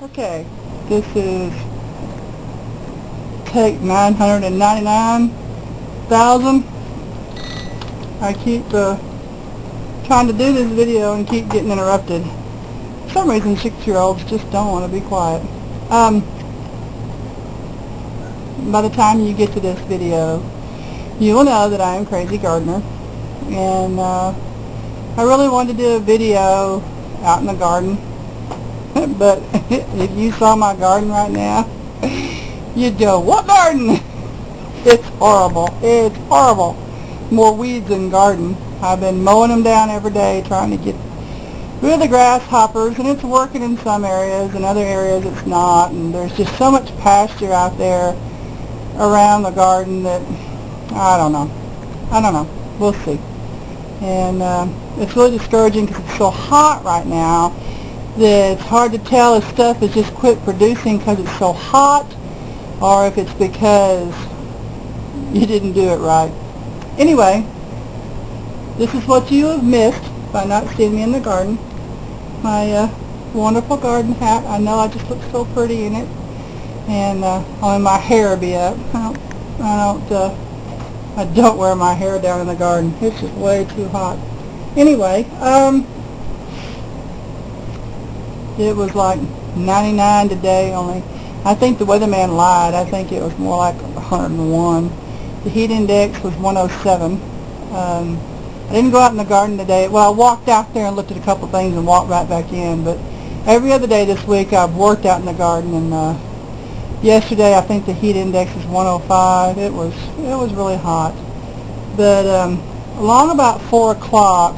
Okay, this is take 999,000. I keep trying to do this video and keep getting interrupted. For some reason 6-year-olds just don't want to be quiet. By the time you get to this video, you will know that I am Crazy Gardener, and I really wanted to do a video out in the garden, but if you saw my garden right now, you'd go, "What garden?" It's horrible. It's horrible. More weeds than garden. I've been mowing them down every day, trying to get rid of the grasshoppers, and it's working in some areas. In other areas it's not, and there's just so much pasture out there around the garden that I don't know. We'll see. And it's really discouraging because it's so hot right now that it's hard to tell if stuff has just quit producing because it's so hot, or if it's because you didn't do it right. Anyway, this is what you have missed by not seeing me in the garden. My wonderful garden hat. I know I just look so pretty in it, and only my hair will be up. I don't wear my hair down in the garden. It's just way too hot. Anyway, it was like 99 today only. I think the weatherman lied. I think it was more like 101. The heat index was 107. I didn't go out in the garden today. Well, I walked out there and looked at a couple things and walked right back in. But every other day this week I've worked out in the garden, and yesterday I think the heat index was 105. It was really hot. But along about 4 o'clock,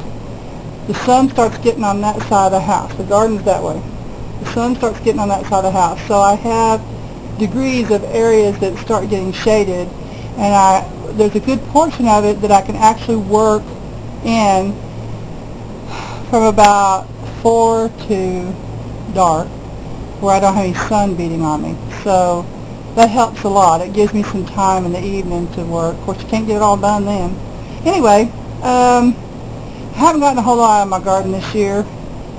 the sun starts getting on that side of the house. The garden's that way. The sun starts getting on that side of the house. So I have degrees of areas that start getting shaded, and there's a good portion of it that I can actually work in from about 4 to dark, where I don't have any sun beating on me. So that helps a lot. It gives me some time in the evening to work. Of course, you can't get it all done then. Anyway, I haven't gotten a whole lot out of my garden this year.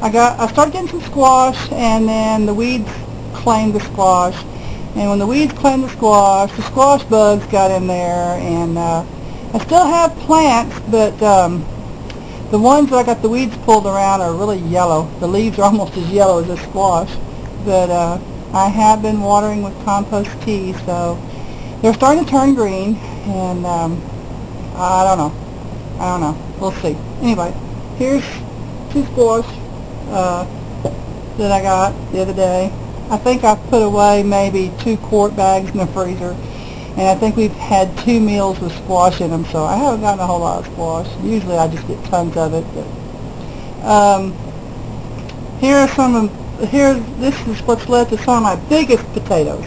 I started getting some squash, and then the weeds claimed the squash. And when the weeds claimed the squash bugs got in there, and I still have plants, but the ones that I got the weeds pulled around are really yellow. The leaves are almost as yellow as the squash. But I have been watering with compost tea, so they're starting to turn green, and I don't know. We'll see. Anyway, here's 2 squash that I got the other day. I think I've put away maybe 2 quart bags in the freezer, and I think we've had 2 meals with squash in them, so I haven't gotten a whole lot of squash. Usually I just get tons of it. But this is what's led to some of my biggest potatoes.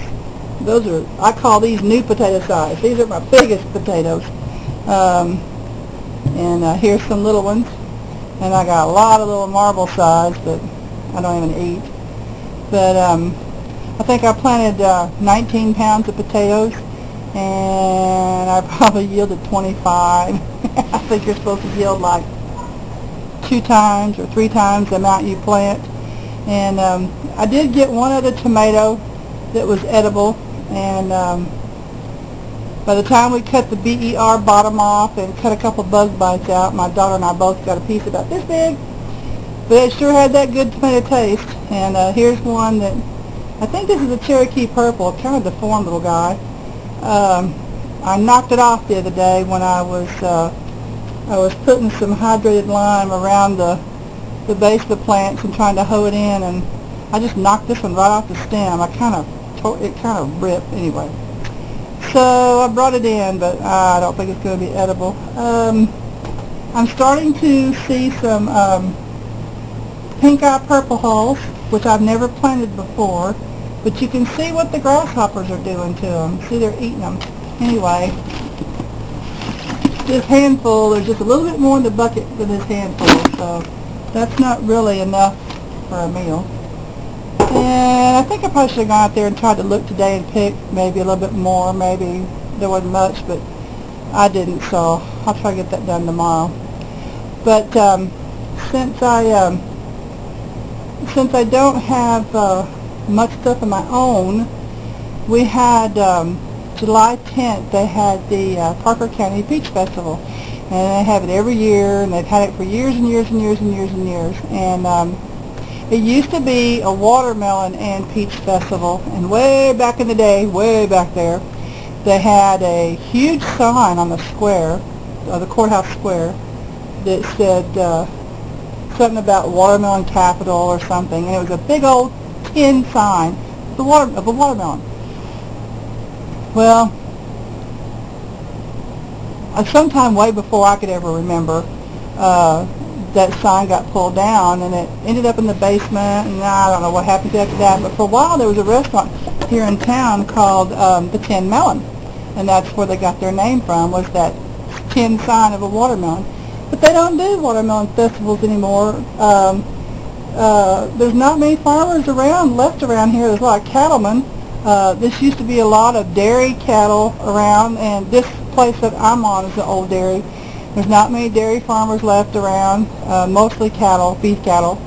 I call these new potato size. These are my biggest potatoes. And here's some little ones. And I got a lot of little marble size that I don't even eat. But I think I planted 19 pounds of potatoes, and I probably yielded 25. I think you're supposed to yield like 2 times or 3 times the amount you plant. And I did get one other tomato that was edible, and by the time we cut the BER bottom off and cut a couple bug bites out, my daughter and I both got a piece about this big. But it sure had that good tomato taste. And here's one that, I think this is a Cherokee Purple, kind of deformed little guy. I knocked it off the other day when I was putting some hydrated lime around the base of the plants and trying to hoe it in, and I just knocked this one right off the stem. It kind of ripped anyway. So I brought it in, but I don't think it's going to be edible. I'm starting to see some pink eye purple hulls, which I've never planted before, but you can see what the grasshoppers are doing to them. See, they're eating them. Anyway, this handful, there's just a little bit more in the bucket than this handful, so that's not really enough for a meal. And I think I probably should have gone out there and tried to look today and pick maybe a little bit more. Maybe there wasn't much, but I didn't, so I'll try to get that done tomorrow. But since I don't have much stuff of my own. We had July 10th, they had the Parker County Peach Festival, and they have it every year, and they've had it for years and years and years and years and years. And it used to be a watermelon and peach festival, and way back in the day, way back there, they had a huge sign on the square, the courthouse square, that said something about watermelon capital or something, and it was a big old tin sign of a watermelon. Well, sometime way before I could ever remember, that sign got pulled down, and it ended up in the basement, and I don't know what happened after that, but for a while there was a restaurant here in town called the Tin Melon, and that's where they got their name from, was that tin sign of a watermelon. But they don't do watermelon festivals anymore. There's not many farmers left around here. There's a lot of cattlemen. This used to be a lot of dairy cattle around, and this place that I'm on is an old dairy. There's not many dairy farmers left around, mostly cattle, beef cattle.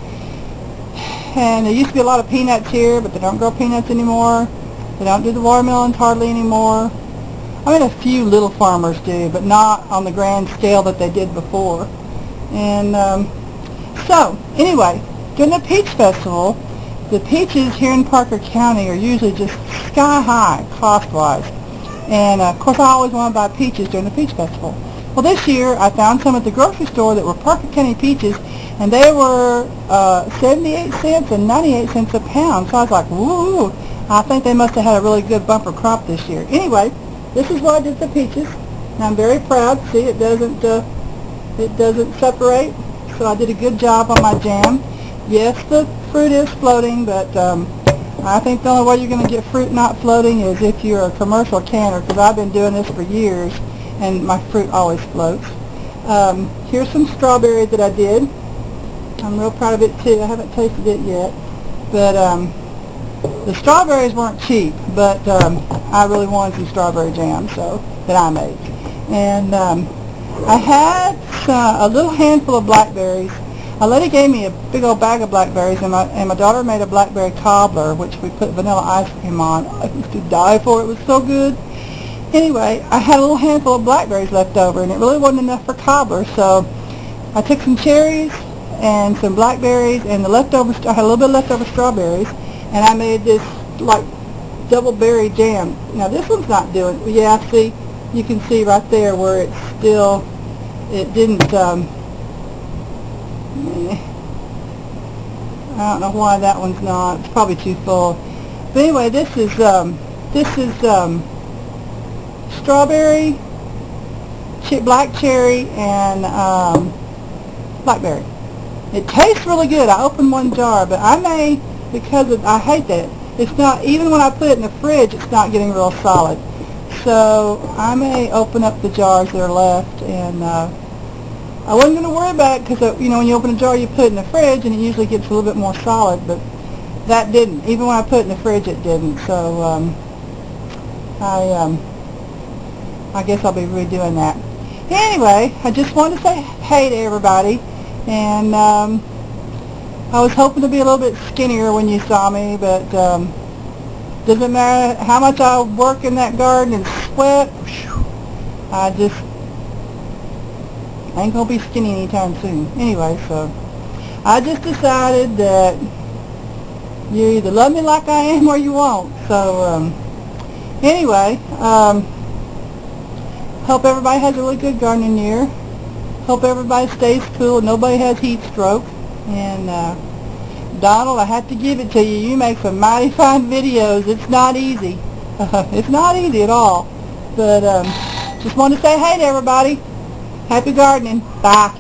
And there used to be a lot of peanuts here, but they don't grow peanuts anymore. They don't do the watermelons hardly anymore. I mean, a few little farmers do, but not on the grand scale that they did before. And so, anyway, during the Peach Festival, the peaches here in Parker County are usually just sky high, cost-wise. And, of course, I always want to buy peaches during the Peach Festival. Well, this year I found some at the grocery store that were Parker County peaches, and they were 78 cents and 98 cents a pound. So I was like, woo! I think they must have had a really good bumper crop this year. Anyway, this is what I did for peaches, and I'm very proud. See, it doesn't separate. So I did a good job on my jam. Yes, the fruit is floating, but I think the only way you're going to get fruit not floating is if you're a commercial canner, because I've been doing this for years, and my fruit always floats. Here's some strawberries that I did. I'm real proud of it too. I haven't tasted it yet, but the strawberries weren't cheap, but I really wanted some strawberry jam, so that I made. And I had a little handful of blackberries. A lady gave me a big old bag of blackberries, and my daughter made a blackberry cobbler, which we put vanilla ice cream on. I used to die for it. It was so good. Anyway, I had a little handful of blackberries left over, and it really wasn't enough for cobbler, so I took some cherries and some blackberries and the leftovers. I had a little bit of leftover strawberries, and I made this like double berry jam. Now this one's not doing. Yeah, see, you can see right there where it's still. It didn't. I don't know why that one's not. It's probably too full. But anyway, this is strawberry, black cherry, and blackberry. It tastes really good. I opened one jar, but I may, I hate that. It's not, even when I put it in the fridge, it's not getting real solid. So I may open up the jars that are left, and I wasn't going to worry about it because, you know, when you open a jar, you put it in the fridge, and it usually gets a little bit more solid, but that didn't. Even when I put it in the fridge, it didn't. So I guess I'll be redoing that. Anyway, I just wanted to say hey to everybody, and I was hoping to be a little bit skinnier when you saw me, but doesn't matter how much I work in that garden and sweat. I ain't gonna be skinny anytime soon. Anyway, so I just decided that you either love me like I am or you won't. So anyway, hope everybody has a really good gardening year. Hope everybody stays cool and nobody has heat stroke. And Donald, I have to give it to you. You make some mighty fine videos. It's not easy. It's not easy at all. But just wanted to say hey to everybody. Happy gardening. Bye.